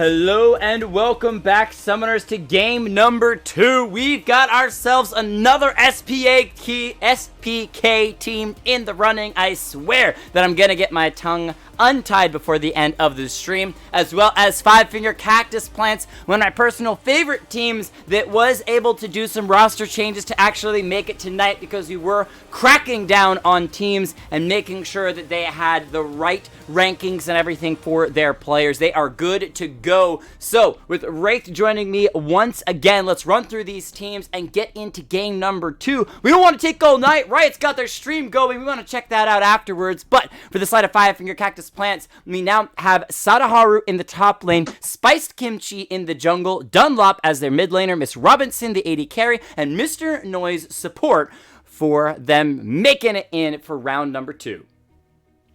Hello and welcome back, Summoners, to game number 2. We've got ourselves another SPK team in the running. I swear that I'm gonna get my tongue untied before the end of the stream, as well as Five Finger Cactus Plants, one of my personal favorite teams that was able to do some roster changes to actually make it tonight, because we were cracking down on teams and making sure that they had the right rankings and everything for their players. They are good to go. So with Wraith joining me once again, let's run through these teams and get into game number 2. We don't want to take all night, right? It's got their stream going. We want to check that out afterwards. But for the side of Five Finger Cactus Plants, we now have Sadaharu in the top lane, Spiced Kimchi in the jungle, Dunlop as their mid laner, Miss Robinson the AD carry, and Mr. Noise support for them making it in for round number 2.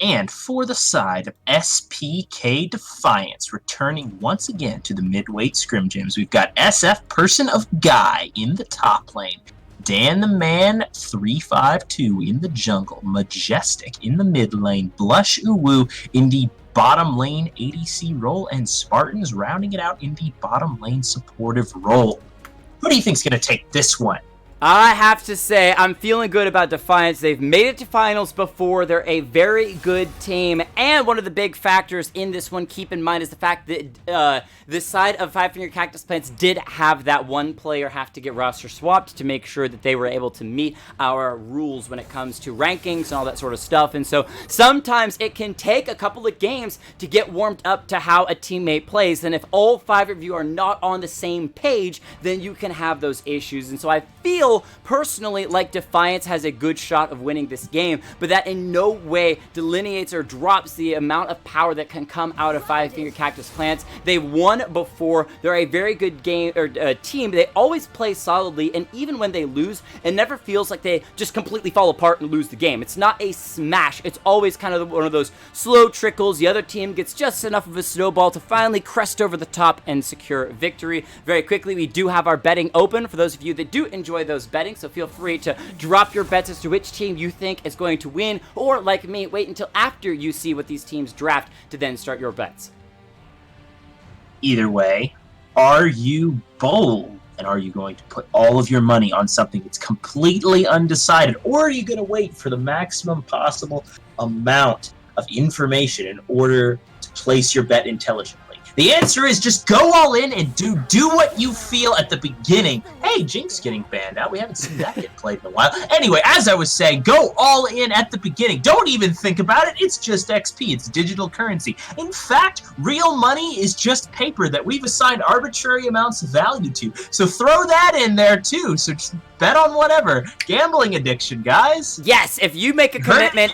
And for the side of SPK Defiance, returning once again to the Midweight Scrim gyms, we've got SF Person of Guy in the top lane, Dan the Man 352 in the jungle, Majestic in the mid lane, Blush Uwu in the bottom lane ADC role, and Spartans rounding it out in the bottom lane supportive role. Who do you think's going to take this one? I have to say, I'm feeling good about Defiance. They've made it to finals before. They're a very good team. And one of the big factors in this one, keep in mind, is the fact that this side of Five Finger Cactus Plants did have that one player have to get roster swapped to make sure that they were able to meet our rules when it comes to rankings and all that sort of stuff. And so sometimes it can take a couple of games to get warmed up to how a teammate plays. And if all 5 of you are not on the same page, then you can have those issues. And so I feel personally like Defiance has a good shot of winning this game, but that in no way delineates or drops the amount of power that can come out of Five Finger Cactus Plants. They won before. They're a very good game or team. They always play solidly, and even when they lose, it never feels like they just completely fall apart and lose the game. It's not a smash. It's always kind of one of those slow trickles. The other team gets just enough of a snowball to finally crest over the top and secure victory. Very quickly, we do have our betting open for those of you that do enjoy those betting, so feel free to drop your bets as to which team you think is going to win, or like me, wait until after you see what these teams draft to then start your bets. Either way, are you bold? And are you going to put all of your money on something that's completely undecided? Or are you going to wait for the maximum possible amount of information in order to place your bet intelligently? The answer is just go all in and do what you feel at the beginning. Hey, Jinx getting banned out. We haven't seen that get played in a while. Anyway, as I was saying, go all in at the beginning. Don't even think about it. It's just XP. It's digital currency. In fact, real money is just paper that we've assigned arbitrary amounts of value to. So throw that in there too. So just bet on whatever. Gambling addiction, guys. Yes, if you make a commitment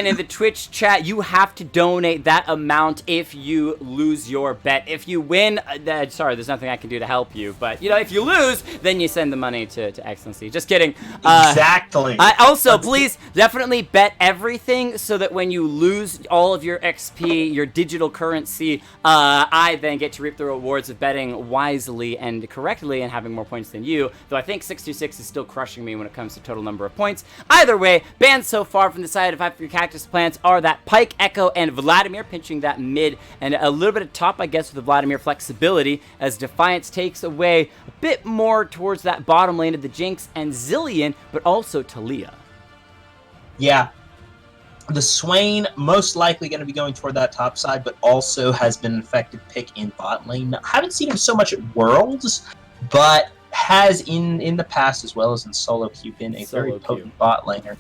in the Twitch chat, you have to donate that amount if you lose your bet. If you win, sorry, there's nothing I can do to help you, but you know, if you lose, then you send the money to Excellency. Just kidding. Exactly. Also, please definitely bet everything so that when you lose all of your XP, your digital currency, I then get to reap the rewards of betting wisely and correctly and having more points than you, though I think 626 is still crushing me when it comes to total number of points. Either way, bans so far from the side of Five Finger Cactus Plants are that Pyke, Echo, and Vladimir, pinching that mid and a little bit of top, I guess, with the Vladimir flexibility, as Defiance takes away a bit more towards that bottom lane of the Jinx and Zillion, but also Talia. Yeah. The Swain most likely going to be going toward that top side, but also has been an effective pick in bot lane. Now, I haven't seen him so much at Worlds, but has in the past, as well as in solo queue, been a very potent bot laner.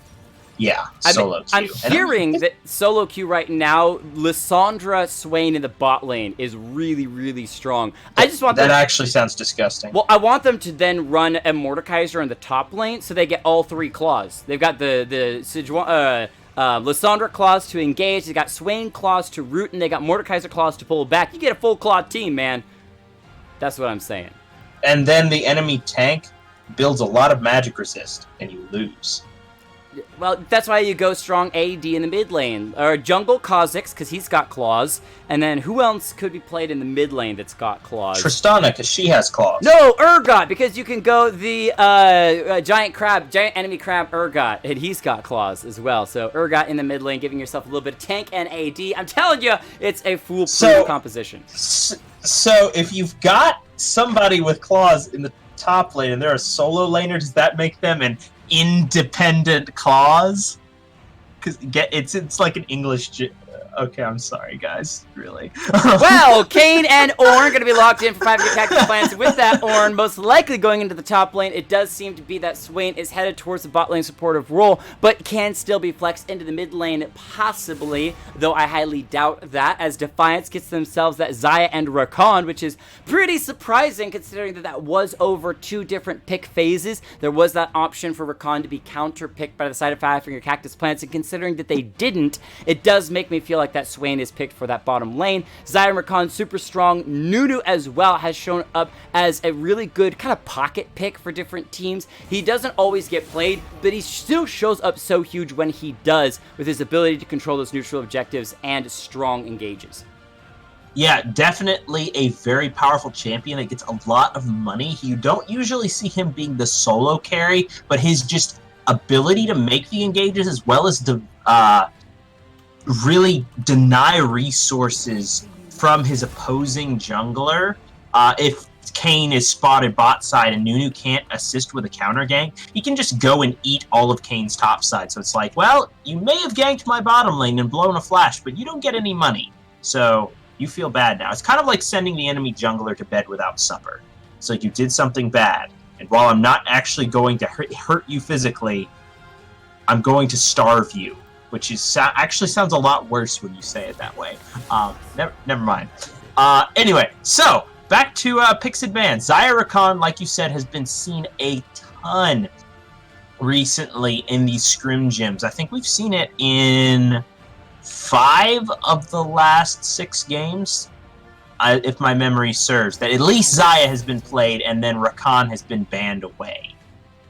Yeah, solo queue. I'm hearing that solo queue right now, Lissandra Swain in the bot lane is really, really strong. I just want that actually sounds disgusting. Well, I want them to then run a Mordekaiser in the top lane so they get all 3 claws. They've got the Lissandra claws to engage, they got Swain claws to root, and they got Mordekaiser claws to pull back. You get a full claw team, man. That's what I'm saying. And then the enemy tank builds a lot of magic resist, and you lose. well, that's why you go strong AD in the mid lane. Or jungle Kha'Zix, because he's got claws. And then who else could be played in the mid lane that's got claws? Tristana, because she has claws. No, Urgot, because you can go the giant enemy crab Urgot, and he's got claws as well. So Urgot in the mid lane, giving yourself a little bit of tank and AD. I'm telling you, it's a foolproof composition. So if you've got somebody with claws in the top lane and they're a solo laner, does that make them an independent claws? Because it's like an English. Okay, I'm sorry, guys. Really. Well, Kayn and Ornn going to be locked in for 5 Cactus Plants. With that, Ornn most likely going into the top lane. It does seem to be that Swain is headed towards the bot lane supportive role, but can still be flexed into the mid lane, possibly, though I highly doubt that, as Defiance gets themselves that Xayah and Rakan, which is pretty surprising considering that was over 2 different pick phases. There was that option for Rakan to be counter-picked by the side of 5 Cactus Plants, and considering that they didn't, it does make me feel like that Swain is picked for that bottom lane. Xayah and Rakan super strong. Nunu as well has shown up as a really good kind of pocket pick for different teams. He doesn't always get played, but he still shows up so huge when he does, with his ability to control those neutral objectives and strong engages. Yeah, definitely a very powerful champion that gets a lot of money. You don't usually see him being the solo carry, but his just ability to make the engages as well as the really deny resources from his opposing jungler. If Kayn is spotted bot side and Nunu can't assist with a counter gank, he can just go and eat all of Kayn's top side. So it's like, well, you may have ganked my bottom lane and blown a flash, but you don't get any money. So you feel bad now. It's kind of like sending the enemy jungler to bed without supper. It's like you did something bad, and while I'm not actually going to hurt you physically, I'm going to starve you. Which is actually sounds a lot worse when you say it that way. Never mind. Anyway, so back to picks advance. Xayah Rakan, like you said, has been seen a ton recently in these scrim gyms. I think we've seen it in 5 of the last 6 games, if my memory serves. That at least Xayah has been played, and then Rakan has been banned away.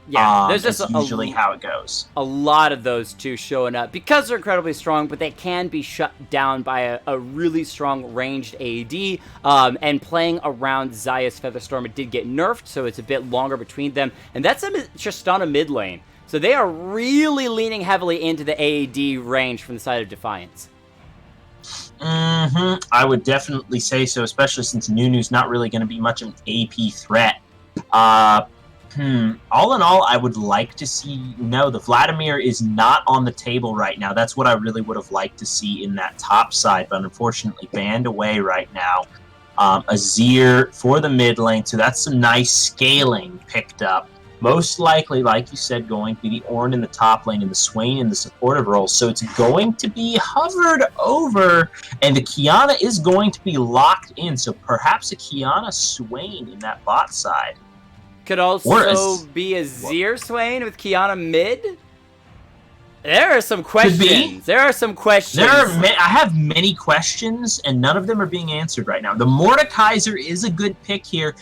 Yeah, there's just usually how it goes. A lot of those two showing up because they're incredibly strong, but they can be shut down by a really strong ranged AD. And playing around Xayah's Featherstorm, it did get nerfed, so it's a bit longer between them. And that's a Tristana mid lane. So they are really leaning heavily into the AD range from the side of Defiance. I would definitely say so, especially since Nunu's not really going to be much of an AP threat. All in all, I would like to see... No, the Vladimir is not on the table right now. That's what I really would have liked to see in that top side, but unfortunately banned away right now. Azir for the mid lane, so that's some nice scaling picked up. Most likely, like you said, going to be the Ornn in the top lane and the Swain in the supportive role. So it's going to be hovered over, and the Kiana is going to be locked in. So perhaps a Kiana Swain in that bot side. Could also be a Azir Swain with Kiana mid. There are some questions. There are some questions. I have many questions, and none of them are being answered right now. The Mordekaiser is a good pick here.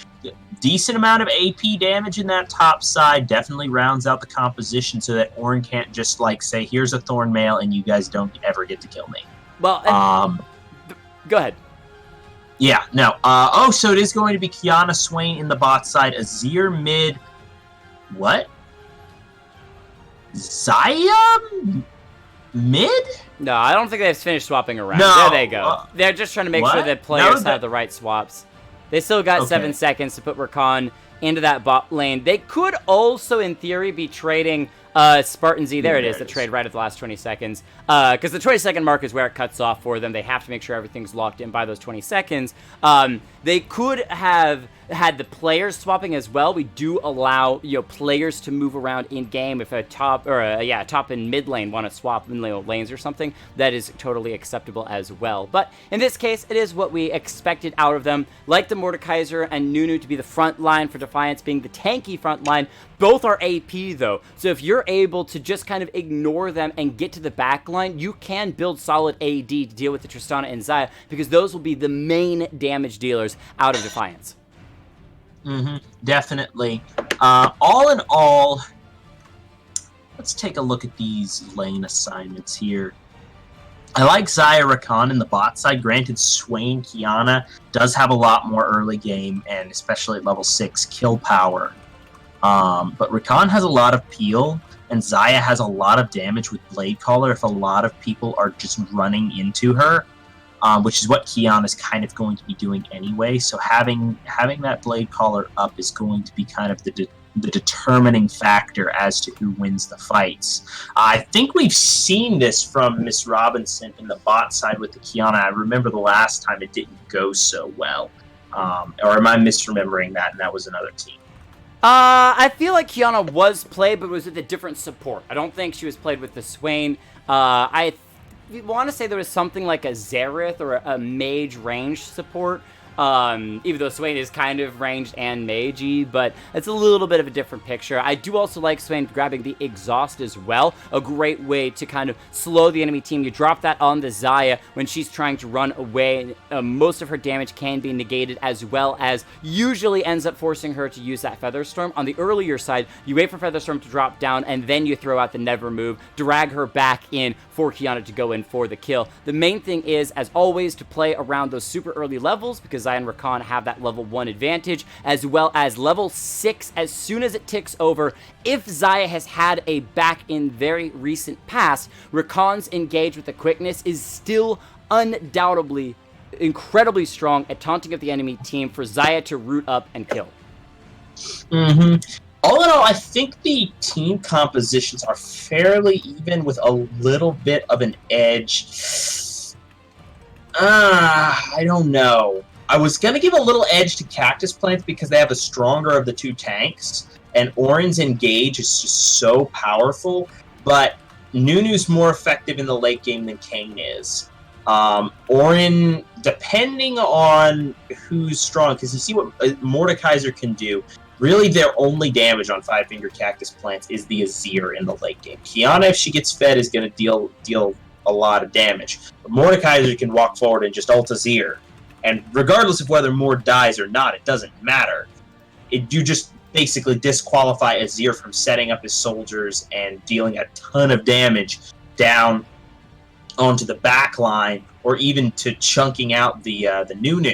Decent amount of AP damage in that top side. Definitely rounds out the composition so that Ornn can't just, like, say, here's a Thorn Mail, and you guys don't ever get to kill me. Well, go ahead. Yeah, no. So it is going to be Kiana Swain in the bot side. Azir mid. What? Xayah mid? No, I don't think they've finished swapping around. No, there they go. They're just trying to make sure that players have the right swaps. They still got 7 seconds to put Rakan into that bot lane. They could also, in theory, be trading Spartan Z. There it is, the trade right at the last 20 seconds. Because the 20-second mark is where it cuts off for them. They have to make sure everything's locked in by those 20 seconds. They could have had the players swapping as well. We do allow players to move around in game if a top and mid lane want to swap in lanes or something. That is totally acceptable as well. But in this case, it is what we expected out of them. Like the Mordekaiser and Nunu to be the front line for Defiance being the tanky front line. Both are AP though, so if you're able to just kind of ignore them and get to the back line, you can build solid AD to deal with the Tristana and Xayah, because those will be the main damage dealers out of Defiance. Definitely. All in all, let's take a look at these lane assignments here. I like Xayah Rakan in the bot side. Granted, Swain Kiana does have a lot more early game, and especially at level 6, kill power. But Rakan has a lot of peel, and Xayah has a lot of damage with Blade Caller if a lot of people are just running into her, which is what Kiana is kind of going to be doing anyway. So having that Blade Caller up is going to be kind of the determining factor as to who wins the fights. I think we've seen this from Miss Robinson in the bot side with the Kiana. I remember the last time it didn't go so well. Or am I misremembering that and that was another team? I feel like Kiana was played, but it was with a different support. I don't think she was played with the Swain. I want to say there was something like a Xerath or a mage range support. Even though Swain is kind of ranged and magey, but it's a little bit of a different picture. I do also like Swain grabbing the exhaust as well, a great way to kind of slow the enemy team. You drop that on the Xayah when she's trying to run away. Most of her damage can be negated, as well as usually ends up forcing her to use that Featherstorm. On the earlier side, you wait for Featherstorm to drop down, and then you throw out the Never move, drag her back in for Kiana to go in for the kill. The main thing is, as always, to play around those super early levels, because Xayah and Rakan have that level 1 advantage, as well as level 6 as soon as it ticks over. If Xayah has had a back in very recent past, Rakan's engage with the quickness is still undoubtedly incredibly strong at taunting up the enemy team for Xayah to root up and kill. All in all, I think the team compositions are fairly even with a little bit of an edge. I don't know. I was going to give a little edge to Cactus Plants because they have a stronger of the two tanks, and Orin's Engage is just so powerful, but Nunu's more effective in the late game than Kane is. Orin, depending on who's strong, because you see what Mordekaiser can do, really their only damage on 5-Finger Cactus Plants is the Azir in the late game. Kiana, if she gets fed, is going to deal a lot of damage. But Mordekaiser can walk forward and just ult Azir. And regardless of whether Mord dies or not, it doesn't matter. You just basically disqualify Azir from setting up his soldiers and dealing a ton of damage down onto the back line, or even to chunking out the Nunu.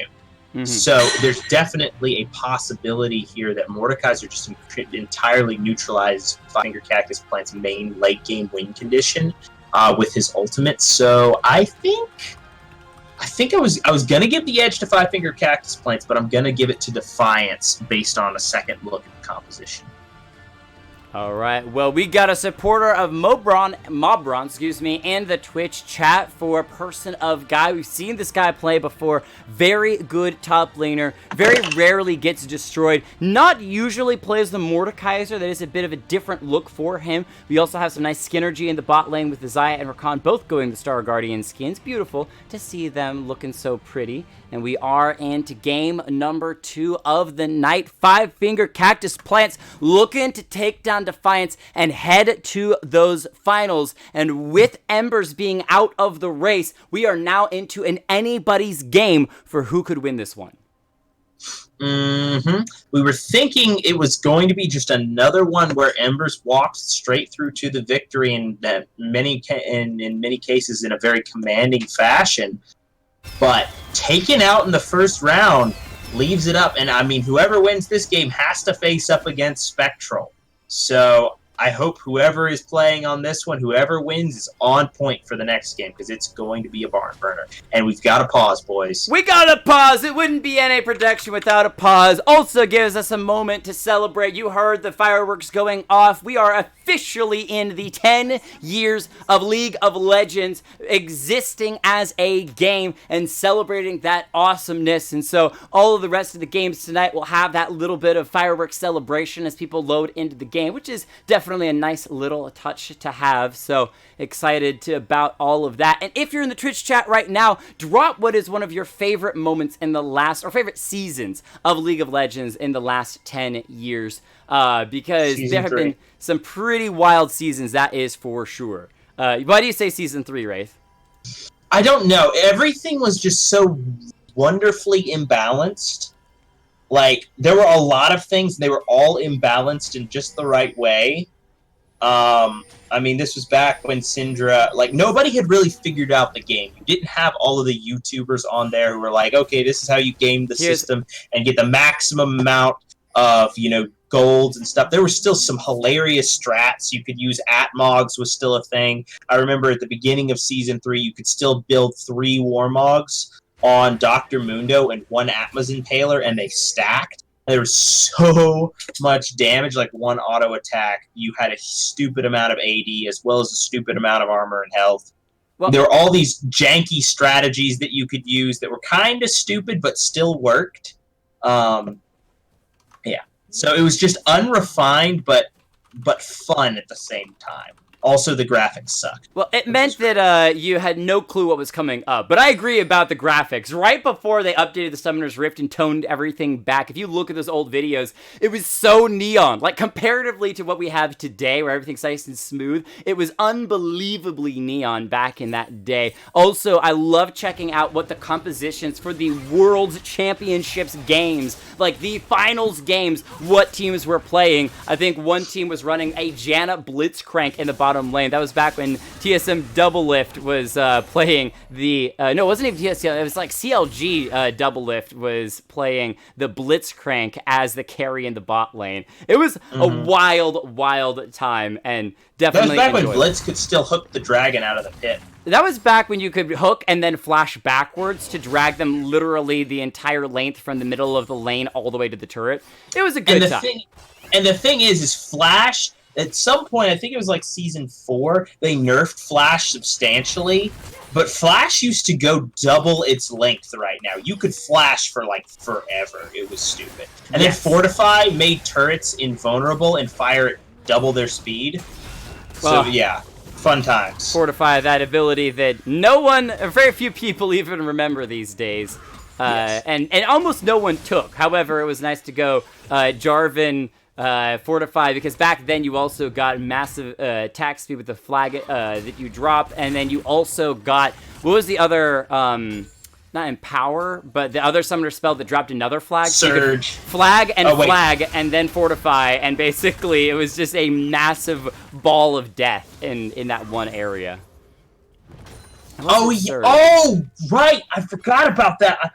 So there's definitely a possibility here that Mordekaiser just entirely neutralized 5-Finger Cactus Plant's main late game win condition with his ultimate. So I think I was gonna give the edge to 5-Finger Cactus Plants, but I'm gonna give it to Defiance based on a second look at the composition. All right, well, we got a supporter of Mobron, and the Twitch chat for Person of Guy. We've seen this guy play before. Very good top laner. Very rarely gets destroyed. Not usually plays the Mordekaiser. That is a bit of a different look for him. We also have some nice synergy in the bot lane with the Xayah and Rakan both going the Star Guardian skins. Beautiful to see them looking so pretty. And we are into game number 2 of the night. 5-Finger Cactus Plants looking to take down Defiance and head to those finals. And with Embers being out of the race, we are now into an anybody's game for who could win this one. We were thinking it was going to be just another one where Embers walked straight through to the victory, and in many cases in a very commanding fashion. But taken out in the first round leaves it up. And I mean, whoever wins this game has to face up against Spectral. So I hope whoever is playing on this one, whoever wins, is on point for the next game, because it's going to be a barn burner. And we've got to pause, boys. We got to pause. It wouldn't be NA production without a pause. Also gives us a moment to celebrate. You heard the fireworks going off. We are officially in the 10 years of League of Legends existing as a game and celebrating that awesomeness. And so all of the rest of the games tonight will have that little bit of fireworks celebration as people load into the game, which is definitely a nice little touch to have. So excited about all of that. And if you're in the Twitch chat right now, drop what is one of your favorite moments in the last, or favorite seasons of League of Legends in the last 10 years. Because there have been some pretty wild seasons, that is for sure. Why do you say season 3, Wraith? I don't know. Everything was just so wonderfully imbalanced. Like, there were a lot of things, and they were all imbalanced in just the right way. I mean, this was back when Syndra, like, nobody had really figured out the game. You didn't have all of the YouTubers on there who were like, okay, this is how you game the system and get the maximum amount of, you know, golds and stuff. There were still some hilarious strats. You could use Atmogs was still a thing. I remember at the beginning of Season 3, you could still build 3 Warmogs on Dr. Mundo and 1 Atmos Impaler, and they stacked. There was so much damage, like 1 auto attack. You had a stupid amount of AD as well as a stupid amount of armor and health. Well, there were all these janky strategies that you could use that were kind of stupid but still worked. Yeah. So it was just unrefined but fun at the same time. Also, the graphics sucked. Well, it meant that you had no clue what was coming up. But I agree about the graphics. Right before they updated the Summoner's Rift and toned everything back, if you look at those old videos, it was so neon. Like, comparatively to what we have today, where everything's nice and smooth, it was unbelievably neon back in that day. Also, I love checking out what the compositions for the World Championships games, like the finals games, what teams were playing. I think one team was running a Janna Blitzcrank in the bottom lane. That was back when TSM Doublelift was playing the... no, it wasn't even TSM. It was like CLG Doublelift was playing the Blitzcrank as the carry in the bot lane. It was a wild, wild time, and definitely that was back when Blitz could still hook the dragon out of the pit. That was back when you could hook and then flash backwards to drag them literally the entire length from the middle of the lane all the way to the turret. It was a good time. And the thing is Flash... At some point, I think it was like Season 4, they nerfed Flash substantially, but Flash used to go double its length right now. You could Flash for, like, forever. It was stupid. And then Fortify made turrets invulnerable and fire at double their speed. So, yeah, fun times. Fortify, that ability that very few people even remember these days. And almost no one took. However, it was nice to go Jarvan... Fortify, because back then you also got massive attack speed with the flag that you drop, and then you also got, what was the other, not Empower, but the other summoner spell that dropped another flag? Surge. So flag and flag, and then Fortify, and basically it was just a massive ball of death in that one area. Oh, right! I forgot about that!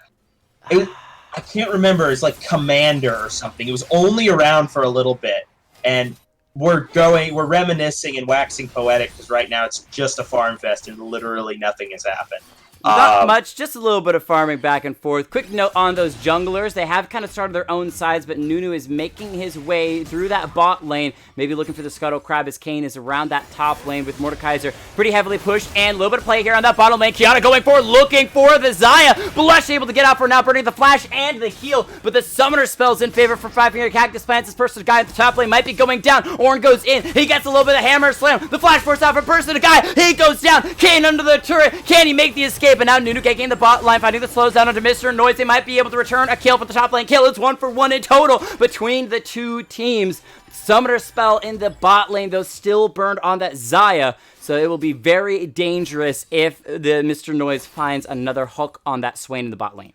I can't remember. It's like Commander or something. It was only around for a little bit, and we're reminiscing and waxing poetic because right now it's just a farm fest and literally nothing has happened. Not much, just a little bit of farming back and forth. Quick note on those junglers. They have kind of started their own sides, but Nunu is making his way through that bot lane, maybe looking for the Scuttle Crab as Kane is around that top lane with Mordekaiser pretty heavily pushed, and a little bit of play here on that bottom lane. Kiana going forward, looking for the Xayah. Blush able to get out for now, burning the flash and the heal, but the Summoner spell's in favor for 5-finger Cactus Plants. This person guy at the top lane might be going down. Ornn goes in. He gets a little bit of hammer slam. The flash force out for person to guy. He goes down. Kane under the turret. Can he make the escape? And now Nunu taking the bot line, finding the slows down onto Mr. Noise. They might be able to return a kill for the top lane kill. It's 1-for-1 in total between the two teams. Summoner spell in the bot lane, though, still burned on that Xayah. So it will be very dangerous if the Mr. Noise finds another hook on that Swain in the bot lane.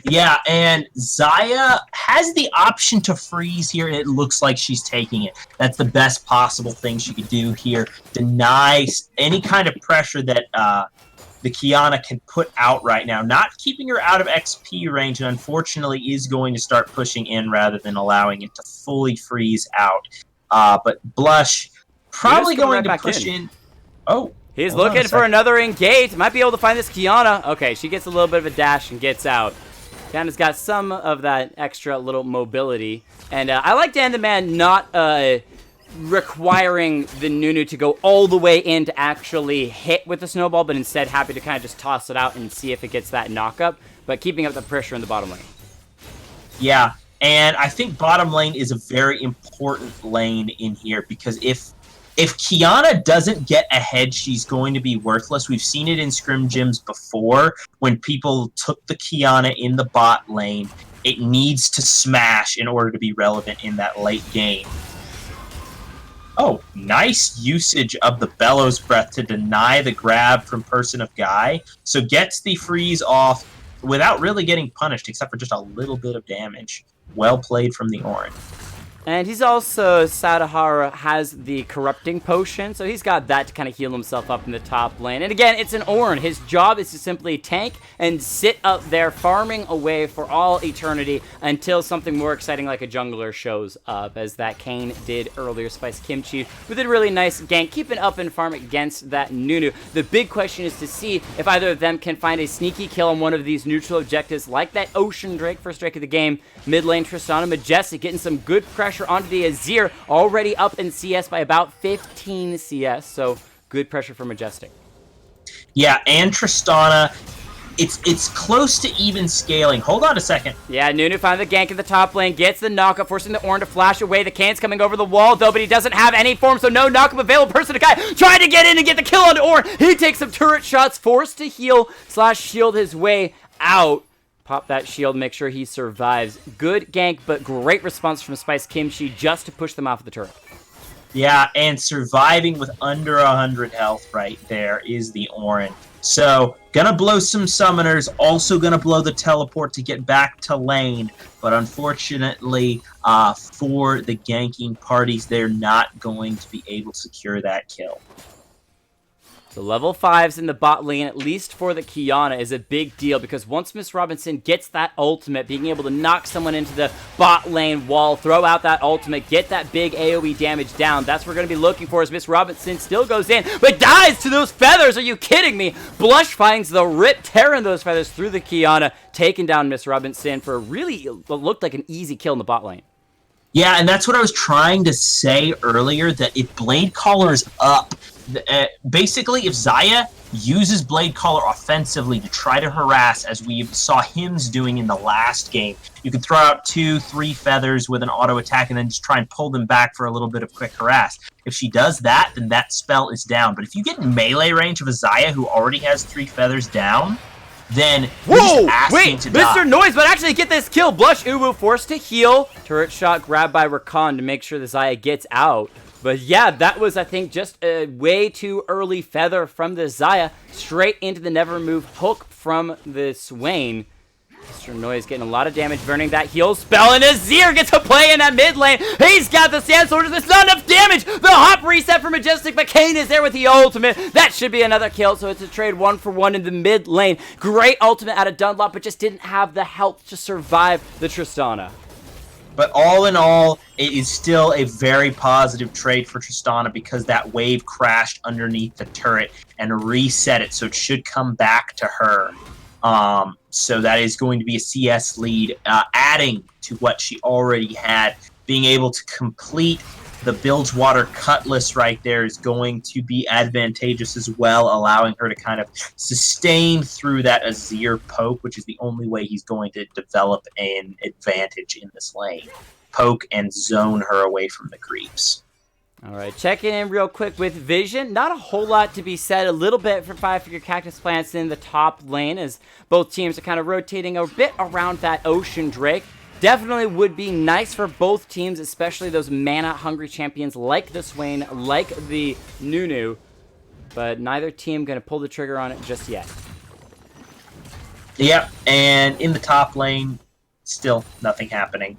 Yeah, and Xayah has the option to freeze here, and it looks like she's taking it. That's the best possible thing she could do here. Deny any kind of pressure that the Kiana can put out right now. Not keeping her out of XP range, and unfortunately is going to start pushing in rather than allowing it to fully freeze out. But Blush probably going to push in. Oh. He's looking for another engage. Might be able to find this Kiana. Okay, she gets a little bit of a dash and gets out. Kiana's got some of that extra little mobility. And I like Dan the Man not requiring the Nunu to go all the way in to actually hit with the snowball, but instead happy to kind of just toss it out and see if it gets that knockup, but keeping up the pressure in the bottom lane. Yeah, and I think bottom lane is a very important lane in here, because if Kiana doesn't get ahead, she's going to be worthless. We've seen it in Scrim gyms before, when people took the Kiana in the bot lane. It needs to smash in order to be relevant in that late game. Oh, nice usage of the Bellows Breath to deny the grab from Person of Guy. So gets the freeze off without really getting punished, except for just a little bit of damage. Well played from the Ornn. And he's also, Sadahara has the corrupting potion, so he's got that to kind of heal himself up in the top lane. And again, it's an Ornn. His job is to simply tank and sit up there farming away for all eternity until something more exciting like a jungler shows up, as that Kayn did earlier. Spice Kimchi with a really nice gank, keeping up and farm against that Nunu. The big question is to see if either of them can find a sneaky kill on one of these neutral objectives like that Ocean Drake, first Drake of the game. Mid lane, Tristana Majestic getting some good pressure onto the Azir, already up in CS by about 15 CS, so good pressure for Majestic. Yeah, and Tristana, it's close to even scaling. Hold on a second. Yeah, Nunu found the gank in the top lane, gets the knockup, forcing the Ornn to flash away. The Kayn's coming over the wall, though, but he doesn't have any form, so no knockup available. Personikai trying to get in and get the kill on Ornn. He takes some turret shots, forced to heal / shield his way out. Pop that shield, make sure he survives. Good gank, but great response from Spice Kimchi just to push them off the turret. Yeah, and surviving with under 100 health right there is the Ornn. So, gonna blow some summoners, also gonna blow the teleport to get back to lane, but unfortunately, for the ganking parties, they're not going to be able to secure that kill. So level 5s in the bot lane, at least for the Qiyana, is a big deal, because once Miss Robinson gets that ultimate, being able to knock someone into the bot lane wall, throw out that ultimate, get that big AoE damage down, that's what we're going to be looking for, as Miss Robinson still goes in, but dies to those feathers. Are you kidding me? Blush finds the rip, tearing those feathers through the Qiyana, taking down Miss Robinson for really what looked like an easy kill in the bot lane. Yeah, and that's what I was trying to say earlier, that if Blade Caller's up, basically, if Xayah uses Blade Caller offensively to try to harass, as we saw Hims doing in the last game, you can throw out 2-3 feathers with an auto attack and then just try and pull them back for a little bit of quick harass. If she does that, then that spell is down. But if you get in melee range of a Xayah who already has 3 feathers down, then you're just asking to die. Mr. Noise, but actually get this kill. Blush Uwu forced to heal. Turret shot grabbed by Rakan to make sure the Xayah gets out. But yeah, that was, I think, just a way too early feather from the Xayah. Straight into the Never Move hook from the Swain. Mr. Noise getting a lot of damage, burning that heal spell, and Azir gets to play in that mid lane. He's got the Sand Soldiers, it's not enough damage. The hop reset for Majestic, but Kayn is there with the ultimate. That should be another kill, so it's a trade 1-for-1 in the mid lane. Great ultimate out of Dunlop, but just didn't have the health to survive the Tristana. But all in all, it is still a very positive trade for Tristana, because that wave crashed underneath the turret and reset it, so it should come back to her. So that is going to be a CS lead, adding to what she already had. Being able to complete the Bilgewater Cutlass right there is going to be advantageous as well, allowing her to kind of sustain through that Azir poke, which is the only way he's going to develop an advantage in this lane. Poke and zone her away from the creeps. All right, checking in real quick with Vision. Not a whole lot to be said. A little bit for 5-figure Cactus Plants in the top lane, as both teams are kind of rotating a bit around that Ocean Drake. Definitely would be nice for both teams, especially those mana-hungry champions like the Swain, like the Nunu. But neither team going to pull the trigger on it just yet. Yep, and in the top lane, still nothing happening.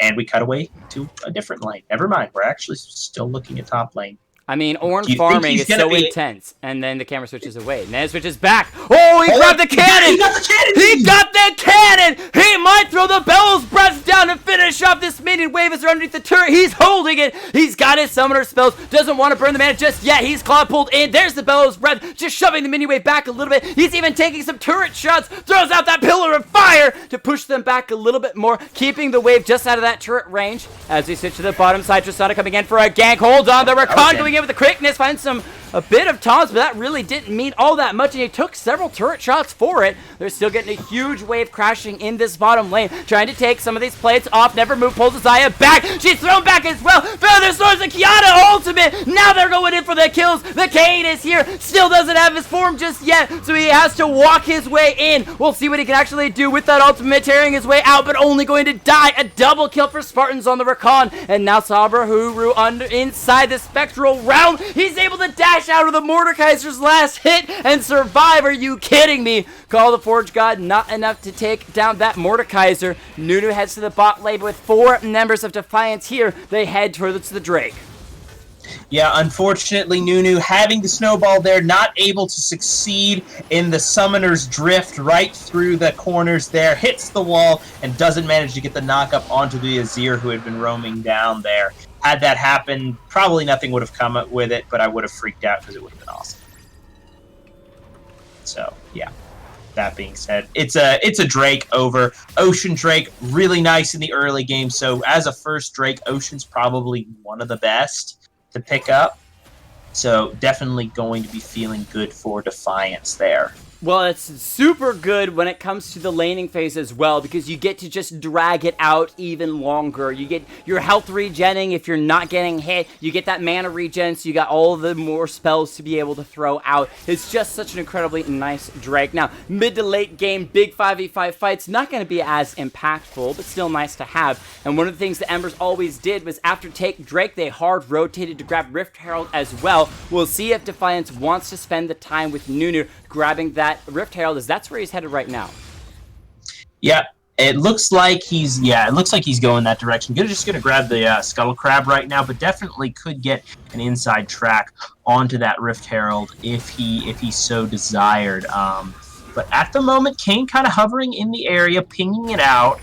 And we cut away to a different lane. Never mind, we're actually still looking at top lane. I mean, Ornn farming is so intense, and then the camera switches away, and then it switches back. Oh, he grabbed the cannon! He got the cannon! He got the cannon! He might throw the Bellows Breath down and finish off this minion wave as they're underneath the turret. He's holding it. He's got his summoner spells. Doesn't want to burn the mana just yet. He's claw pulled in. There's the Bellows Breath, just shoving the minion wave back a little bit. He's even taking some turret shots. Throws out that pillar of fire to push them back a little bit more, keeping the wave just out of that turret range. As we switch to the bottom side, Tristana coming in for a gank. Hold on, the Rakan going in with the quickness. Finds a bit of taunts, but that really didn't mean all that much, and he took several turret shots for it. They're still getting a huge wave crashing in this bottom lane, trying to take some of these plates off. Never Move pulls Xayah back. She's thrown back as well. Feather Swords, the Qiyana ultimate. Now they're going in for the kills. The Kayn is here. Still doesn't have his form just yet, so he has to walk his way in. We'll see what he can actually do with that ultimate, tearing his way out, but only going to die. A double kill for Spartans on the Rakan, and now Sabra Huru inside the spectral realm. He's able to dash flash out of the Mordekaiser's last hit and survive. Are you kidding me? Call the Forge God, not enough to take down that Mordekaiser. Nunu heads to the bot lane with 4 members of Defiance here. They head towards the Drake. Yeah, unfortunately, Nunu having the snowball there, not able to succeed in the Summoner's Drift right through the corners there, hits the wall, and doesn't manage to get the knock-up onto the Azir who had been roaming down there. Had that happened, probably nothing would have come up with it, but I would have freaked out because it would have been awesome. So, yeah. That being said, it's a Drake over. Ocean Drake, really nice in the early game, so as a first Drake, Ocean's probably one of the best to pick up, so definitely going to be feeling good for Defiance there. Well, it's super good when it comes to the laning phase as well, because you get to just drag it out even longer. You get your health regenning if you're not getting hit. You get that mana regen, so you got all the more spells to be able to throw out. It's just such an incredibly nice Drake. Now, mid to late game, big 5v5 fights, not going to be as impactful, but still nice to have. And one of the things the Embers always did was after take Drake, they hard rotated to grab Rift Herald as well. We'll see if Defiance wants to spend the time with Nunu grabbing that Rift Herald, as that's where he's headed right now. Yeah, it looks like he's going that direction. Just gonna grab the Scuttle Crab right now, but definitely could get an inside track onto that Rift Herald if he so desired. But at the moment, Kane kind of hovering in the area, pinging it out.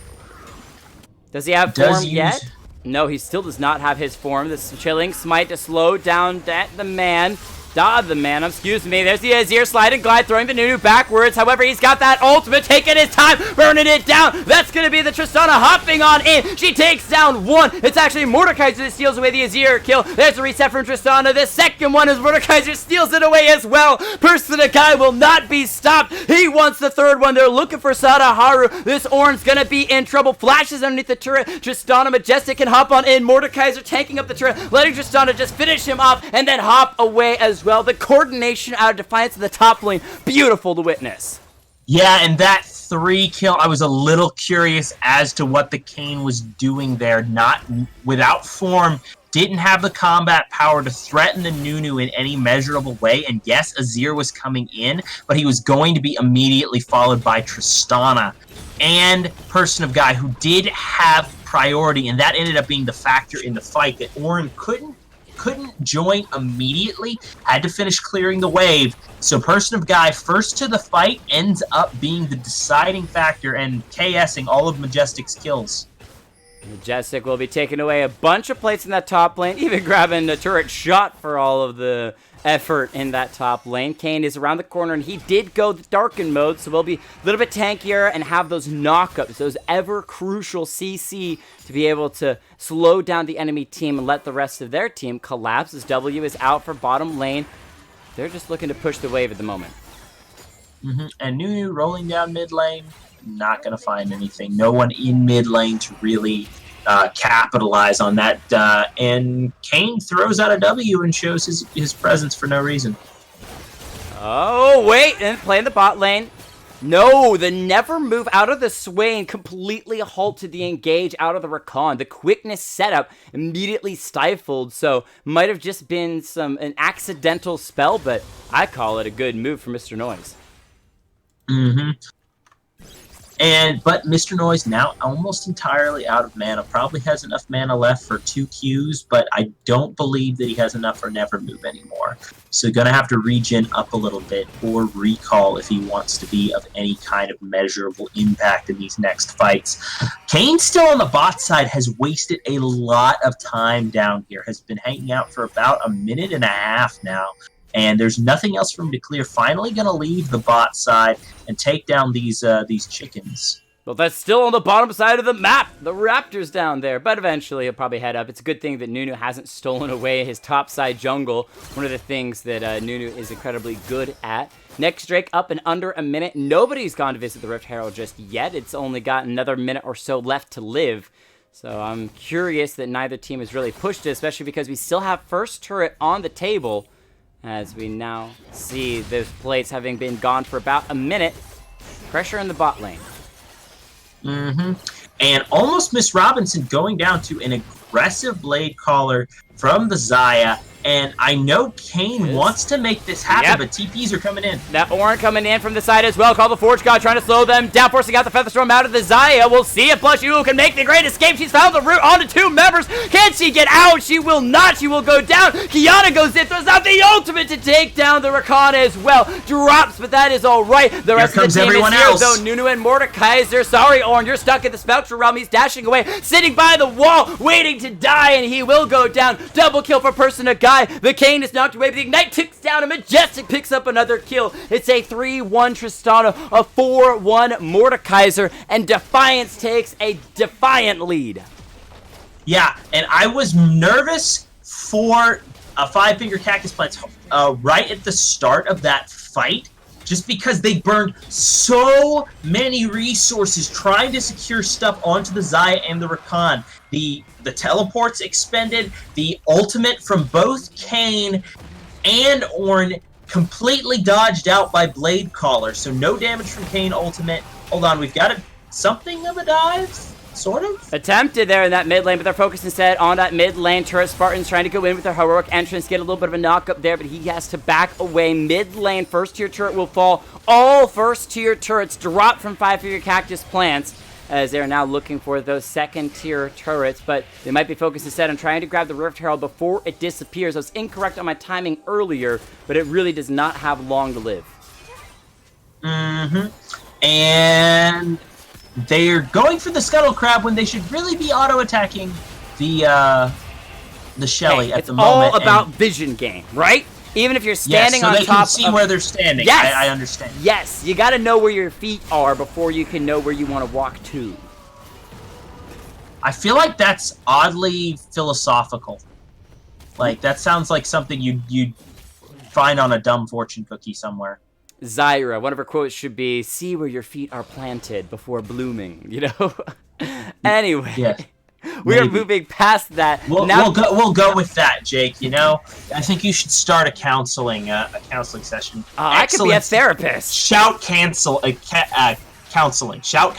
Does he have form yet? No, he still does not have his form. This chilling smite to slow down the man. Excuse me. There's the Azir slide and glide, throwing the Nunu backwards. However, he's got that ultimate, taking his time, burning it down. That's going to be the Tristana hopping on in. She takes down one. It's actually Mordekaiser that steals away the Azir kill. There's a reset from Tristana. The second one is Mordekaiser steals it away as well. Persona Guy will not be stopped. He wants the third one. They're looking for Sadaharu. This Ornn's going to be in trouble. Flashes underneath the turret. Tristana Majestic can hop on in. Mordekaiser tanking up the turret, letting Tristana just finish him off and then hop away as well. The coordination out of Defiance in the top lane, beautiful to witness. Yeah, and that 3 kill, I was a little curious as to what the Kane was doing there. Not without form, didn't have the combat power to threaten the Nunu in any measurable way. And yes, Azir was coming in, but he was going to be immediately followed by Tristana and Person of Guy, who did have priority, and that ended up being the factor in the fight that Ornn couldn't join immediately, had to finish clearing the wave. So Person of Guy, first to the fight, ends up being the deciding factor and KSing all of Majestic's kills. Majestic will be taking away a bunch of plates in that top lane, even grabbing a turret shot for all of the effort in that top lane. Kane is around the corner, and he did go the Darken mode, so we'll be a little bit tankier and have those knockups, those ever-crucial CC to be able to slow down the enemy team and let the rest of their team collapse as W is out for bottom lane. They're just looking to push the wave at the moment. And Nunu rolling down mid lane, not going to find anything. No one in mid lane to really capitalize on that. And Kane throws out a W and shows his presence for no reason. Oh, wait, and playing the bot lane. No, the never move out of the Swain completely halted the engage out of the Rakan. The quickness setup immediately stifled, so might have just been an accidental spell, but I call it a good move for Mr. Noise. But Mr. Noise now almost entirely out of mana. Probably has enough mana left for 2 Qs, but I don't believe that he has enough for Never Move anymore. So gonna have to regen up a little bit or recall if he wants to be of any kind of measurable impact in these next fights. Kane still on the bot side has wasted a lot of time down here. Has been hanging out for about a minute and a half now. And there's nothing else for him to clear. Finally going to leave the bot side and take down these chickens. Well, that's still on the bottom side of the map. The Raptor's down there, but eventually he'll probably head up. It's a good thing that Nunu hasn't stolen away his topside jungle. One of the things that Nunu is incredibly good at. Next Drake up in under a minute. Nobody's gone to visit the Rift Herald just yet. It's only got another minute or so left to live. So I'm curious that neither team has really pushed it, especially because we still have first turret on the table. As we now see those plates having been gone for about a minute. Pressure in the bot lane. And almost Miss Robinson going down to an aggressive blade caller from the Xayah. And I know Kane wants to make this happen, but TPs are coming in. That Orin coming in from the side as well. Call the Forge God trying to slow them down, forcing out the Featherstorm out of the Zaya. We'll see if Blush Uwu can make the great escape. She's found the route onto 2 members. Can she get out? She will not. She will go down. Kiana goes in, throws out the ultimate to take down the Rakan as well. Drops, but that is all right. The rest of the team is here, though. Nunu and Mordekaiser. Sorry, Orin, you're stuck in the Spectral realm. He's dashing away, sitting by the wall, waiting to die, and he will go down. Double kill for Person of Guy. The Kane is knocked away, but the Ignite ticks down, and Majestic picks up another kill. It's a 3-1 Tristana, a 4-1 Mordekaiser, and Defiance takes a defiant lead. Yeah, and I was nervous for a 5-finger Cactus Plants right at the start of that fight, just because they burned so many resources trying to secure stuff onto the Zaya and the Rakan. The teleports expended, the ultimate from both Kane and Ornn completely dodged out by Blade Caller, so no damage from Kane ultimate. Hold on, we've got something of a dive? Sort of? Attempted there in that mid lane, but they're focused instead on that mid lane turret. Spartans trying to go in with their heroic entrance, get a little bit of a knock up there, but he has to back away. Mid lane, first tier turret will fall. All first tier turrets drop from 5-figure Cactus Plants, as they're now looking for those second tier turrets, but they might be focused instead on trying to grab the Rift Herald before it disappears. I was incorrect on my timing earlier, but it really does not have long to live. And they're going for the Scuttle Crab when they should really be auto-attacking the Shelly at the moment. It's all about vision game, right? Even if you're standing on top of... so they can see where they're standing. Yes! I understand. Yes, you got to know where your feet are before you can know where you want to walk to. I feel like that's oddly philosophical. Like, that sounds like something you'd find on a dumb fortune cookie somewhere. Zyra, one of her quotes should be, "See where your feet are planted before blooming," you know? Anyway. Yeah. We are moving past that. We'll go with that, Jake. You know, I think you should start a counseling session. I could be a therapist. Shout counseling. Shout counseling. Shout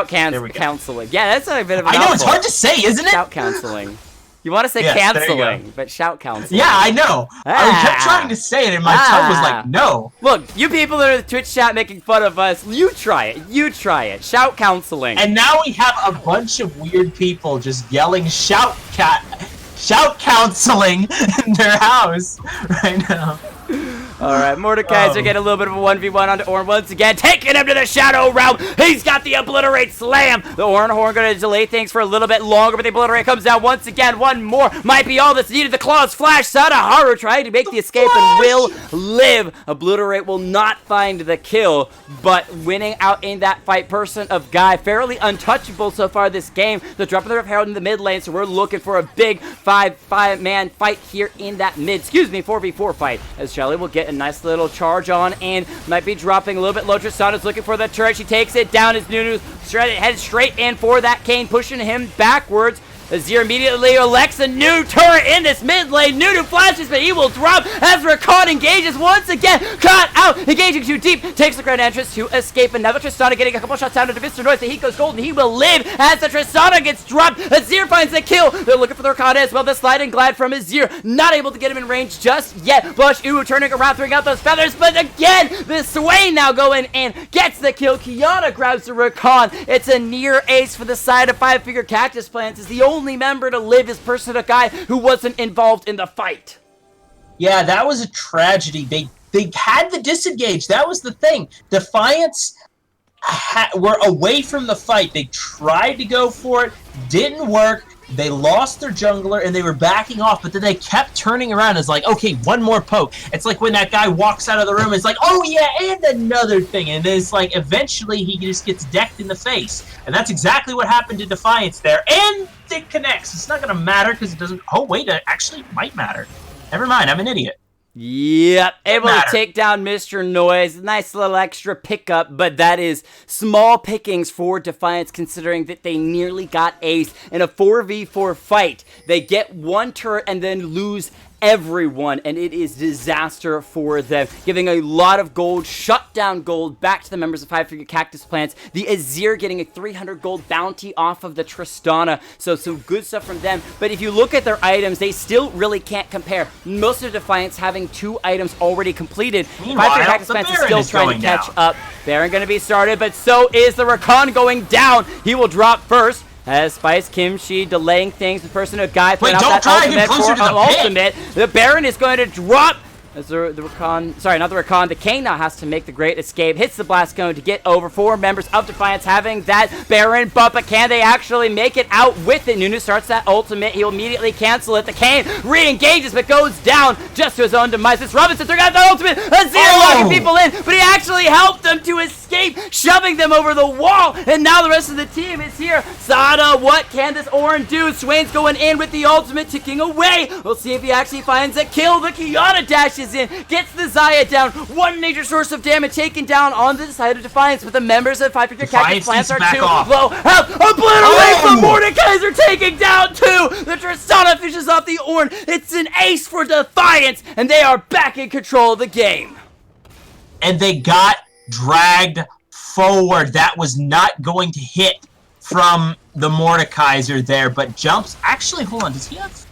counseling. Yeah, that's a bit of a mouthful. I know, it's hard to say, isn't it? Shout counseling. You want to say canceling, but shout counseling. Yeah, I know. I kept trying to say it, and my tongue was like, no. Look, you people that are in the Twitch chat making fun of us, you try it. You try it. Shout counseling. And now we have a bunch of weird people just yelling shout counseling in their house right now. Alright, Mordekaiser getting a little bit of a 1v1 onto Ornn once again, taking him to the Shadow Realm. He's got the Obliterate Slam. The Ornn Horn going to delay things for a little bit longer, but the Obliterate comes down once again. One more might be all that's needed. The Claws flash. Sadaharu trying to make the escape and will live. Obliterate will not find the kill, but winning out in that fight. Person of Guy, fairly untouchable so far this game. The drop of the Rift Herald in the mid lane, so we're looking for a big 5-man fight here in that 4v4 fight, as Shelly will get a nice little charge on and might be dropping a little bit low. Tristana's looking for the turret. She takes it down as Nunu heads straight in for that Kane, pushing him backwards. Azir immediately elects a new turret in this mid lane. Nunu flashes, but he will drop as Rakan engages once again. Caught out, engaging too deep. Takes the grand entrance to escape. Another Tristana getting a couple shots down to Mr. Noise. The heat goes golden. He will live as the Tristana gets dropped. Azir finds the kill. They're looking for the Rakan as well. The slide and glide from Azir. Not able to get him in range just yet. Blush Uwu turning around, throwing out those feathers. But again, the Swain now going and gets the kill. Kiana grabs the Rakan. It's a near ace for the side of 5-figure Cactus Plants. It's the only member to live is Person of Guy who wasn't involved in the fight. Yeah, that was a tragedy. They had the disengage. That was the thing. Defiance were away from the fight. They tried to go for it. Didn't work. They lost their jungler, and they were backing off, but then they kept turning around. It's like, okay, one more poke. It's like when that guy walks out of the room, it's like, oh yeah, and another thing. And it's like, eventually, he just gets decked in the face. And that's exactly what happened to Defiance there. And it connects. It's not going to matter, because it doesn't... Oh, wait, it actually might matter. Never mind, I'm an idiot. Yep, able to take down Mr. Noise. Nice little extra pickup, but that is small pickings for Defiance, considering that they nearly got ace in a 4v4 fight. They get one turret and then lose everyone, and it is disaster for them, giving a lot of gold, shutdown gold, back to the members of 5-figure Cactus Plants. The Azir getting a 300 gold bounty off of the Tristana, so some good stuff from them. But if you look at their items, they still really can't compare. Most of Defiance having 2 items already completed. 5-figure Cactus Plants is still trying to catch up. Baron going to be started, but so is the Rakan going down. He will drop first. As Spice Kimchi delaying things, the person of Guy throwing out that ultimate for ultimate. The Baron is going to drop. As the Rakan, sorry, not the Rakan, the Kayn now has to make the great escape. Hits the blast cone to get over. 4 members of Defiance having that Baron bump, but can they actually make it out with it? Nunu starts that ultimate. He'll immediately cancel it. The Kayn re-engages, but goes down just to his own demise. It's Robinson throwing out that ultimate. Azir locking people in, but he actually helped them to escape, shoving them over the wall. And now the rest of the team is here. Sada, what can this Orin do? Swain's going in with the ultimate, ticking away. We'll see if he actually finds a kill. The Kiana dashes in, gets the Xayah down. 1 major source of damage taken down on the side of Defiance, but the members of 5-figure Cactus Plants are too low. Help! Obliterate from Mordekaiser, taking down 2. The Tristana fishes off the Ornn. It's an ace for Defiance, and they are back in control of the game. And they got dragged forward. That was not going to hit from the Mordekaiser there, but jumps. Actually, hold on. Does he have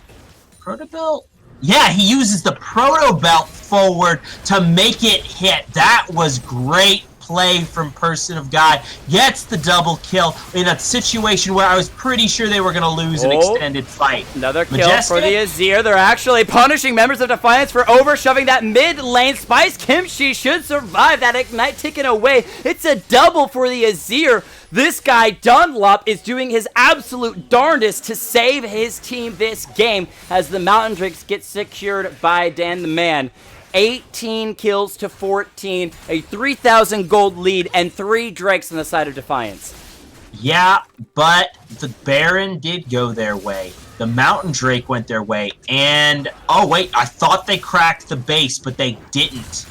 Protobelt? Yeah, he uses the Protobelt forward to make it hit. That was great play from Person of God. Gets the double kill in a situation where I was pretty sure they were going to lose an extended fight. Another kill for the Azir. They're actually punishing members of Defiance for over-shoving that mid lane. Spice Kimchi should survive that Ignite taken away. It's a double for the Azir. This guy, Dunlop, is doing his absolute darndest to save his team this game as the Mountain Drakes get secured by Dan the Man. 18 kills to 14, a 3,000 gold lead, and 3 Drakes on the side of Defiance. Yeah, but the Baron did go their way. The Mountain Drake went their way, and... oh, wait, I thought they cracked the base, but they didn't.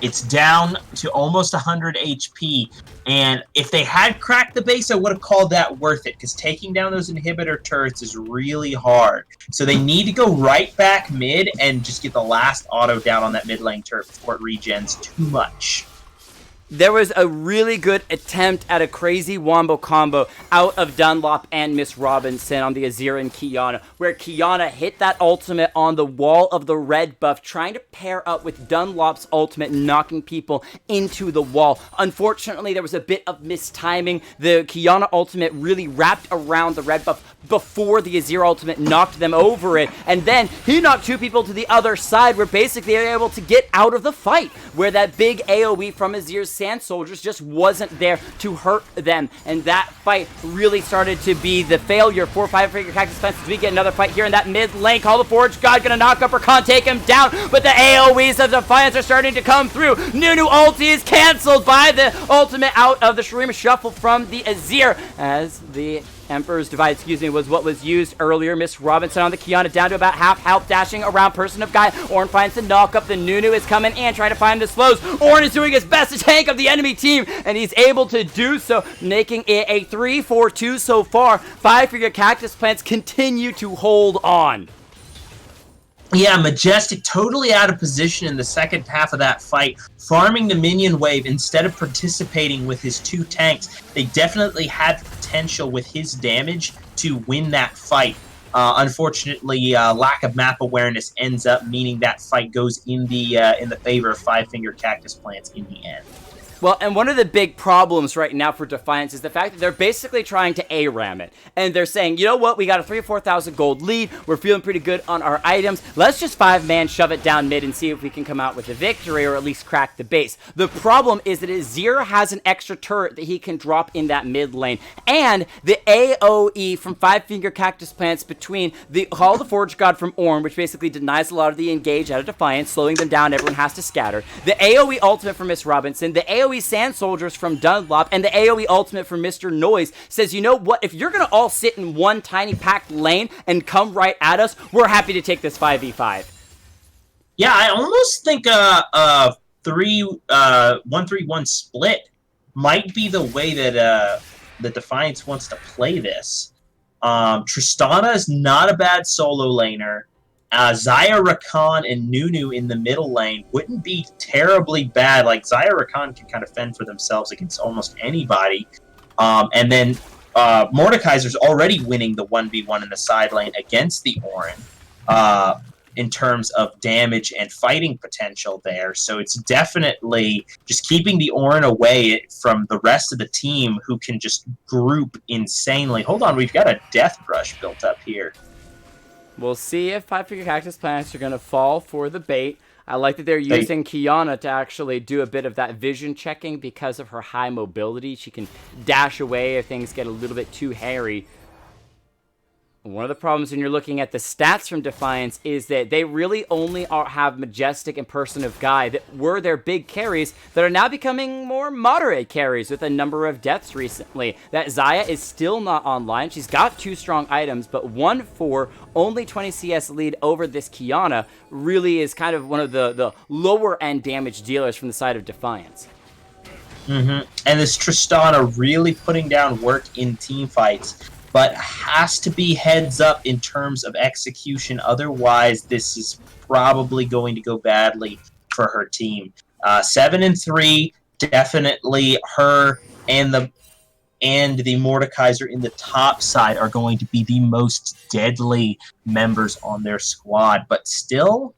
It's down to almost 100 HP, and if they had cracked the base, I would have called that worth it, because taking down those inhibitor turrets is really hard. So they need to go right back mid and just get the last auto down on that mid lane turret before it regens too much. There was a really good attempt at a crazy wombo combo out of Dunlop and Miss Robinson on the Azir and Kiana, where Kiana hit that ultimate on the wall of the red buff, trying to pair up with Dunlop's ultimate, knocking people into the wall. Unfortunately, there was a bit of mistiming. The Kiana ultimate really wrapped around the red buff before the Azir ultimate knocked them over it, and then he knocked 2 people to the other side, where basically they were able to get out of the fight, where that big AoE from Azir's Sand Soldiers just wasn't there to hurt them, and that fight really started to be the failure for 5-figure Cactus Plants. We get another fight here in that mid lane. Call the Forge God gonna knock up Rakan, take him down, but the AoEs of Defiance are starting to come through. Nunu ulti is canceled by the ultimate out of the Shurima Shuffle from the Azir, as the Emperor's Divide, was what was used earlier. Miss Robinson on the Kiana, down to about half health, dashing around Person of Guy. Ornn finds the knock up. The Nunu is coming in, trying to find the slows. Ornn is doing his best to tank up the enemy team, and he's able to do so, making it a 3-4-2 so far. 5-figure Cactus Plants continue to hold on. Yeah, Majestic totally out of position in the second half of that fight, farming the minion wave instead of participating with his 2 tanks. They definitely had the potential with his damage to win that fight. Unfortunately, lack of map awareness ends up meaning that fight goes in the favor of 5-figure Cactus Plants in the end. Well, and one of the big problems right now for Defiance is the fact that they're basically trying to ARAM it. And they're saying, you know what, we got a 3,000 or 4,000 gold lead, we're feeling pretty good on our items, let's just 5-man shove it down mid and see if we can come out with a victory or at least crack the base. The problem is that Azir has an extra turret that he can drop in that mid lane. And the AoE from 5-figure Cactus Plants between the Call of the Forge God from Ornn, which basically denies a lot of the engage out of Defiance, slowing them down, everyone has to scatter. The AoE ultimate from Miss Robinson, the AoE Sand Soldiers from Dunlop, and the AoE ultimate from Mr. Noise says, you know what, if you're gonna all sit in one tiny packed lane and come right at us, we're happy to take this 5v5. Yeah, I almost think a 1-3-1 split might be the way that the Defiance wants to play this. Tristana is not a bad solo laner. Zaya Rakan and Nunu in the middle lane wouldn't be terribly bad. Like, Zaya Rakan can kind of fend for themselves against almost anybody. And then Mordekaiser's already winning the 1v1 in the side lane against the Orin in terms of damage and fighting potential there. So it's definitely just keeping the Orin away from the rest of the team who can just group insanely. Hold on, we've got a Death Brush built up here. We'll see if 5-figure Cactus Plants are going to fall for the bait. I like that they're using Kiana to actually do a bit of that vision checking because of her high mobility. She can dash away if things get a little bit too hairy. One of the problems when you're looking at the stats from Defiance is that they really only have Majestic and Person of Guy that were their big carries that are now becoming more moderate carries with a number of deaths recently. That Zaya is still not online. She's got 2 strong items, but 1-4, only 20 CS lead over this Kiana really is kind of one of the lower end damage dealers from the side of Defiance. And this Tristana really putting down work in team fights, but has to be heads up in terms of execution. Otherwise, this is probably going to go badly for her team. 7-3, definitely her and the Mordekaiser in the top side are going to be the most deadly members on their squad. But still,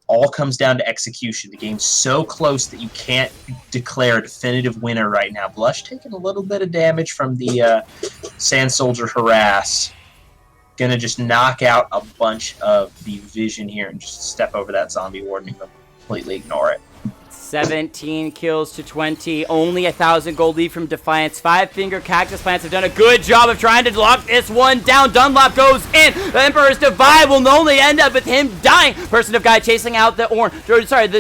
all comes down to execution. The game's so close that you can't declare a definitive winner right now. Blush taking a little bit of damage from the Sand Soldier Harass. Gonna just knock out a bunch of the vision here and just step over that zombie warden and completely ignore it. 17 kills to 20. Only 1,000 gold lead from Defiance. 5-finger Cactus Plants have done a good job of trying to lock this one down. Dunlop goes in. The Emperor's Divide will only end up with him dying. Person of Guy chasing out the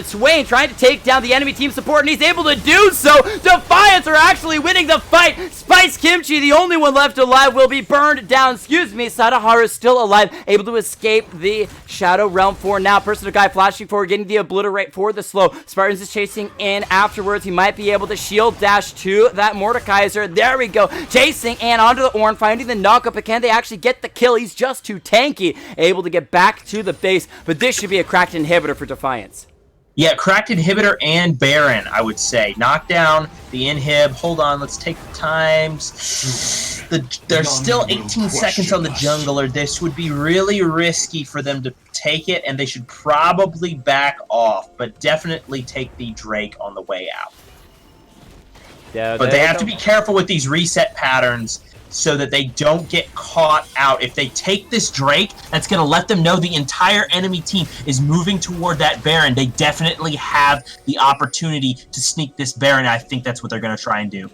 Swain, trying to take down the enemy team support, and he's able to do so. Defiance are actually winning the fight. Spice Kimchi, the only one left alive, will be burned down. Sadaharu is still alive, able to escape the Shadow Realm for now. Person of Guy flashing forward, getting the obliterate for the slow. Spartans is chasing in afterwards. He might be able to shield dash to that Mordekaiser. There we go. Chasing and onto the Orin, finding the knockup. But can they actually get the kill? He's just too tanky. Able to get back to the base. But this should be a cracked inhibitor for Defiance. Yeah, cracked inhibitor and Baron, I would say. Knock down the inhib. Hold on, let's take the times. There's still 18 seconds on the jungler. This would be really risky for them to take it, and they should probably back off, but definitely take the Drake on the way out. Yeah, but they have to be careful with these reset patterns so that they don't get caught out. If they take this Drake, that's going to let them know the entire enemy team is moving toward that Baron. They definitely have the opportunity to sneak this Baron. I think that's what they're going to try and do.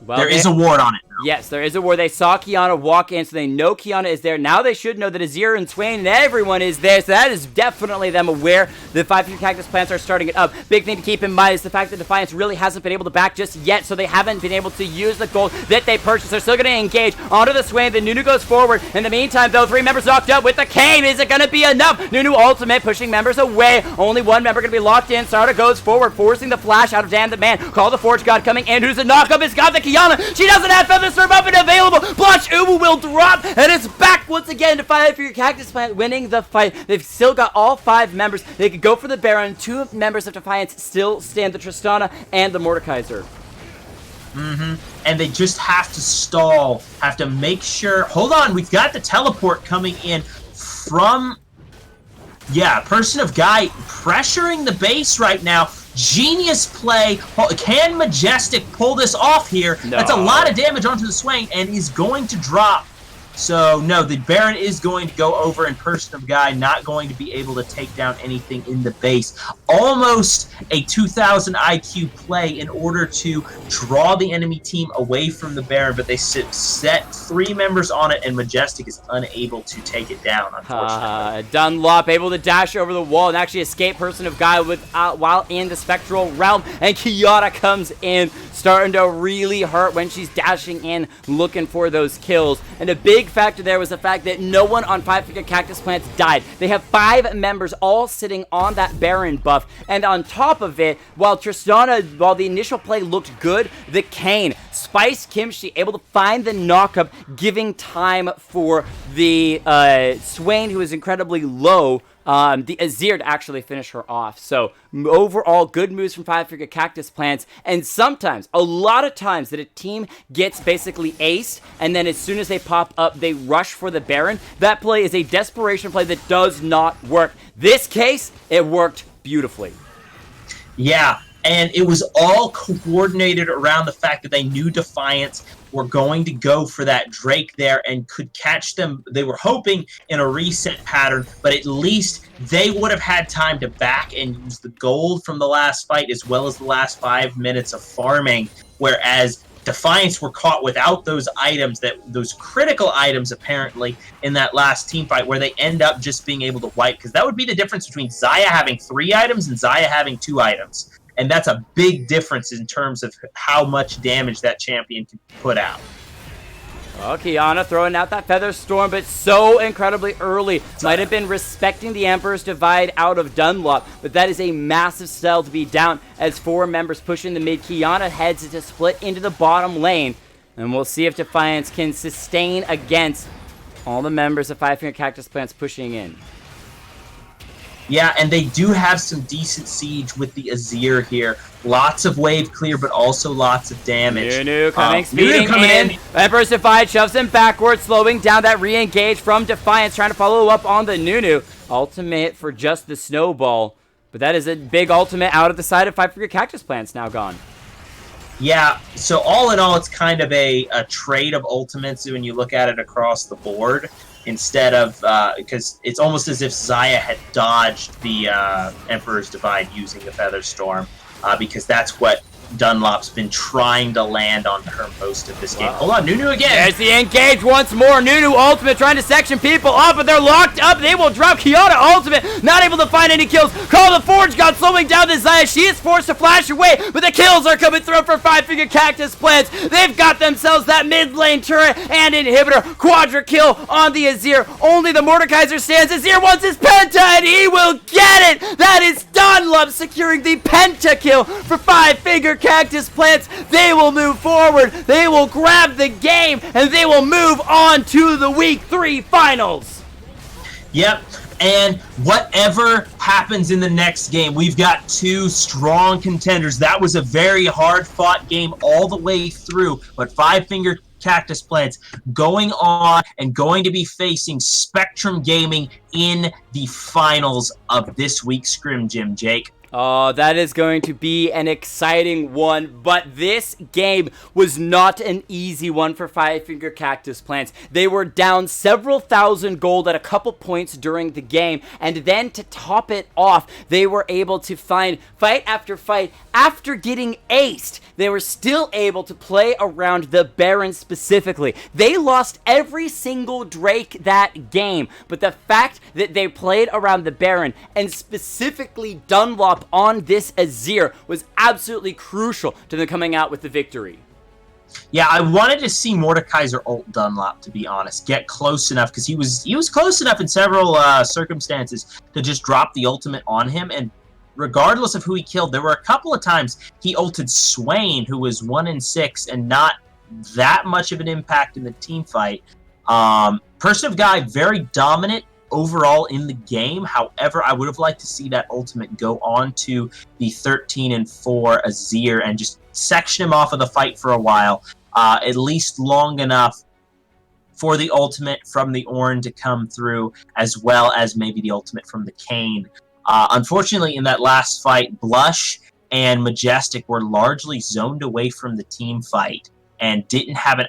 Well, there is a ward on it. Yes, there is a ward. They saw Kiana walk in, so they know Kiana is there. Now they should know that Azir and Swain and everyone is there, so that is definitely them aware. The 5-figure Cactus Plants are starting it up. Big thing to keep in mind is the fact that Defiance really hasn't been able to back just yet, so they haven't been able to use the gold that they purchased. They're still going to engage onto the Swain. The Nunu goes forward. In the meantime, though, 3 members knocked up with the cane. Is it going to be enough? Nunu ultimate, pushing members away. Only 1 member going to be locked in. Sarda goes forward, forcing the flash out of Damn the Man. Call the Forge God coming in. Who's the knockup? It's got the Kiana. She doesn't have Feather Serve up and available. Blush Ubu will drop, and it's back once again to 5-figure Cactus Plant winning the fight. They've still got all 5 members. They could go for the Baron. 2 members of Defiance still stand, the Tristana and the Mordekaiser. And they just have to stall, have to make sure. Hold on, we've got the teleport coming in from, Person of Guy pressuring the base right now. Genius play. Can Majestic pull this off here? No. That's a lot of damage onto the Swain and is going to drop. So, no, the Baron is going to go over, and Person of Guy not going to be able to take down anything in the base. Almost a 2,000 IQ play in order to draw the enemy team away from the Baron, but they set 3 members on it, and Majestic is unable to take it down, unfortunately. Dunlop able to dash over the wall and actually escape Person of Guy while in the Spectral Realm, and Kiana comes in, starting to really hurt when she's dashing in, looking for those kills. And a big big factor there was the fact that no one on Five Finger Cactus Plants died. They have 5 members all sitting on that Baron buff, and on top of it, while the initial play looked good, the Kayn, Spice Kimchi, able to find the knockup, giving time for the Swain, who is incredibly low, the Azir to actually finish her off. So overall, good moves from Five Finger Cactus Plants, and sometimes, a lot of times, that a team gets basically aced, and then as soon as they pop up, they rush for the Baron. That play is a desperation play that does not work. This case, it worked beautifully. Yeah, and it was all coordinated around the fact that they knew Defiance were going to go for that Drake there and could catch them. They were hoping in a reset pattern, but at least they would have had time to back and use the gold from the last fight as well as the last 5 minutes of farming, whereas Defiance were caught without those items, those critical items apparently in that last team fight, where they end up just being able to wipe, because that would be the difference between Xayah having 3 items and Xayah having 2 items. And that's a big difference in terms of how much damage that champion can put out. Oh, Qiyana throwing out that Feather Storm, but so incredibly early. Might have been respecting the Emperor's Divide out of Dunlop, but that is a massive sell to be down as 4 members pushing the mid. Qiyana heads to split into the bottom lane, and we'll see if Defiance can sustain against all the members of Five Finger Cactus Plants pushing in. Yeah, and they do have some decent siege with the Azir here. Lots of wave clear, but also lots of damage. Nunu coming, speeding in. Emperor's Divide shoves him backwards, slowing down that re-engage from Defiance, trying to follow up on the Nunu. Ultimate for just the snowball. But that is a big ultimate out of the side of Five Finger Cactus Plants now gone. Yeah, so all in all, it's kind of a trade of ultimates when you look at it across the board. Instead of, because it's almost as if Xayah had dodged the Emperor's Divide using the Feather Storm, because that's what Dunlop's been trying to land on her most of this game. Hold on, Nunu again! There's the engage once more. Nunu ultimate trying to section people off, but they're locked up. They will drop Qiyana ultimate. Not able to find any kills. Call the Forge God slowing down the Xayah. She is forced to flash away, but the kills are coming through for Five Finger Cactus Plants. They've got themselves that mid lane turret and inhibitor. Quadra kill on the Azir. Only the Mordekaiser stands. Azir wants his penta, and he will get it. That is Dunlop securing the penta kill for Five Finger Cactus Plants. They will move forward, they will grab the game, and they will move on to the Week 3 finals. Yep, and whatever happens in the next game, we've got 2 strong contenders. That was a very hard-fought game all the way through, but Five Finger Cactus Plants going on and going to be facing Spectrum Gaming in the finals of this week's Scrim Gym, Jake. Oh, that is going to be an exciting one, but this game was not an easy one for Five Finger Cactus Plants. They were down several thousand gold at a couple points during the game, and then to top it off, they were able to find fight after fight. After getting aced, they were still able to play around the Baron specifically. They lost every single Drake that game, but the fact that they played around the Baron, and specifically Dunlop on this Azir, was absolutely crucial to them coming out with the victory. Yeah, I wanted to see Mordekaiser ult Dunlop, to be honest, get close enough, because he was close enough in several circumstances to just drop the ultimate on him, and regardless of who he killed, there were a couple of times he ulted Swain, who was 1 in 6 and not that much of an impact in the team fight. Person of Guy, very dominant overall in the game. However, I would have liked to see that ultimate go on to the 13 and 4 Azir and just section him off of the fight for a while, at least long enough for the ultimate from the Ornn to come through, as well as maybe the ultimate from the Kayn. Unfortunately, in that last fight, Blush and Majestic were largely zoned away from the team fight and didn't have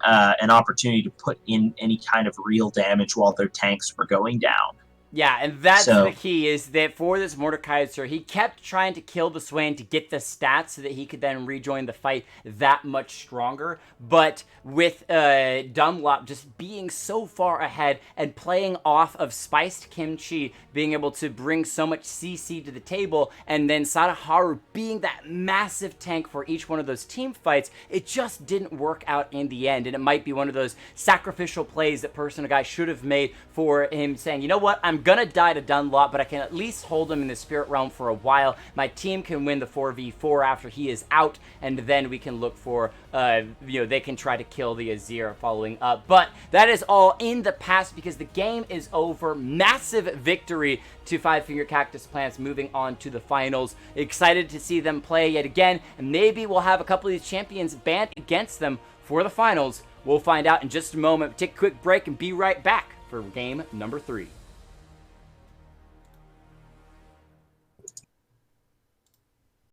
an opportunity to put in any kind of real damage while their tanks were going down. Yeah, and that's So- the key, is that for this Mordekaiser, he kept trying to kill the Swain to get the stats so that he could then rejoin the fight that much stronger. But with Dunlop just being so far ahead and playing off of spiced kimchi, being able to bring so much CC to the table, and then Sadaharu being that massive tank for each one of those team fights, it just didn't work out in the end. And it might be one of those sacrificial plays that Personal Guy should have made for him, saying, you know what, I'm gonna die to Dunlop, but I can at least hold him in the Spirit Realm for a while. My team can win the 4v4 after he is out, and then we can look for, they can try to kill the Azir following up. But that is all in the past because the game is over. Massive victory to Five Finger Cactus Plants, moving on to the finals. Excited to see them play yet again, and maybe we'll have a couple of these champions banned against them for the finals. We'll find out in just a moment. Take a quick break and be right back for game number 3.